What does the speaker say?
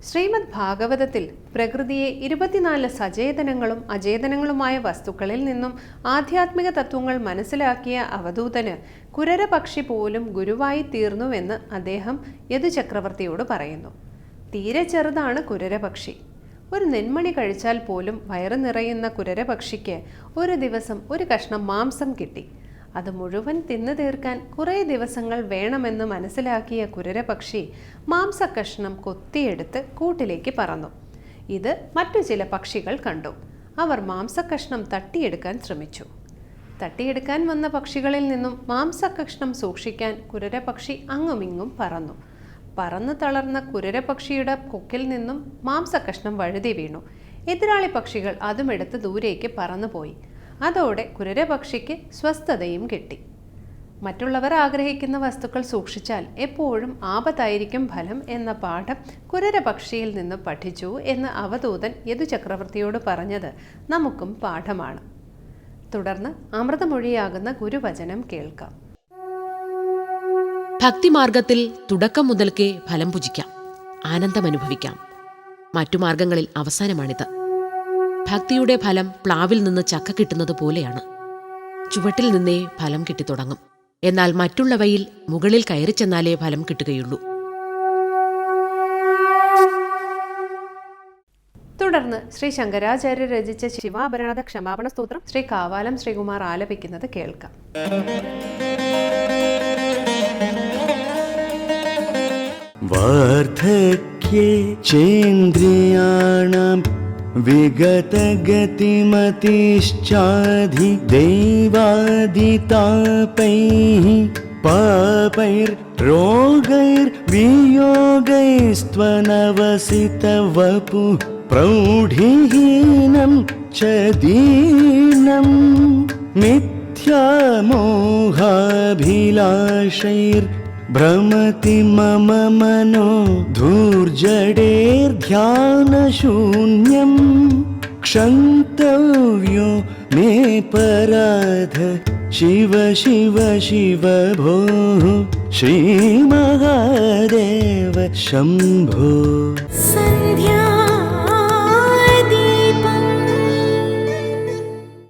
ശ്രീമദ് ഭാഗവതത്തിൽ പ്രകൃതിയെ 24 സചേതനങ്ങളും അചേതനങ്ങളുമായ വസ്തുക്കളിൽ നിന്നും ആധ്യാത്മിക തത്വങ്ങൾ മനസ്സിലാക്കിയ അവധൂതന് കുരരപക്ഷി പോലും ഗുരുവായി തീർന്നുവെന്ന് അദ്ദേഹം യദുചക്രവർത്തിയോട് പറയുന്നു. തീരെ ചെറുതാണ് കുരരപക്ഷി. ഒരു നെന്മണി കഴിച്ചാൽ പോലും വയറ് നിറയുന്ന കുരരപക്ഷിക്ക് ഒരു ദിവസം ഒരു കഷ്ണം മാംസം കിട്ടി. അത് മുഴുവൻ തിന്നു തീർക്കാൻ കുറേ ദിവസങ്ങൾ വേണമെന്ന് മനസ്സിലാക്കിയ കുരരപക്ഷി മാംസക്കഷ്ണം കൊത്തിയെടുത്ത് കൂട്ടിലേക്ക് പറന്നു. ഇത് മറ്റു ചില പക്ഷികൾ കണ്ടു. അവർ മാംസക്കഷ്ണം തട്ടിയെടുക്കാൻ ശ്രമിച്ചു. തട്ടിയെടുക്കാൻ വന്ന പക്ഷികളിൽ നിന്നും മാംസക്കഷ്ണം സൂക്ഷിക്കാൻ കുരരപക്ഷി അങ്ങുമിങ്ങും പറന്നു. പറന്നു തളർന്ന കുരരപക്ഷിയുടെ കൊക്കിൽ നിന്നും മാംസക്കഷ്ണം വഴുതി വീണു. എതിരാളി പക്ഷികൾ അതുമെടുത്ത് ദൂരേക്ക് പറന്നുപോയി. അതോടെ കുരരപക്ഷിക്ക് സ്വസ്ഥതയും കിട്ടി. മറ്റുള്ളവർ ആഗ്രഹിക്കുന്ന വസ്തുക്കൾ സൂക്ഷിച്ചാൽ എപ്പോഴും ആപത്തായിരിക്കും ഫലം എന്ന പാഠം കുരരപക്ഷിയിൽ നിന്ന് പഠിച്ചു എന്ന് അവധൂതൻ യദുചക്രവർത്തിയോട് പറഞ്ഞത് നമുക്കും പാഠമാണ്. തുടർന്ന് അമൃതമൊഴിയാകുന്ന ഗുരുവചനം കേൾക്കാം. ഭക്തിമാർഗത്തിൽ തുടക്കം മുതൽക്കേ ഫലം പുജിക്കാം, ആനന്ദമനുഭവിക്കാം. മറ്റു മാർഗങ്ങളിൽ അവസാനമാണിത്. ഭക്തിയുടെ ഫലം പ്ലാവിൽ നിന്ന് ചക്ക കിട്ടുന്നത് പോലെയാണ്. ചുവട്ടിൽ നിന്നേ ഫലം കിട്ടിത്തുടങ്ങും. എന്നാൽ മറ്റുള്ളവയിൽ മുകളിൽ കയറി ചെന്നാലേ ഫലം കിട്ടുകയുള്ളൂ. തുടർന്ന് ശ്രീ ശങ്കരാചാര്യർ രചിച്ച ശിവാഭരണ ക്ഷമാപണ സ്തോത്രം ശ്രീ കാവാലം ശ്രീകുമാർ ആലപിക്കുന്നത് കേൾക്കാം. വാർദ്ധക്യേ ചേന്ദ്രിയാണാം വിഗതഗതിമതിശ്ചാധി ദൈവാദിതാപൈഃ പാപൈർരോഗൈർവിയോഗൈസ്ത്വനവസിതവപുഃ പ്രൗഢിഹീനം ച ദീനം മിഥ്യാമോഹാഭിലാഷൈർഭ്രമതി മമ മനോ ധൂർജടേർധ്യാനശൂന്യം ക്ഷന്തവ്യോ മേ പരാധ ശിവ ശിവ ശിവ ഭോഃ ശ്രീമഹാദേവ ശംഭോ.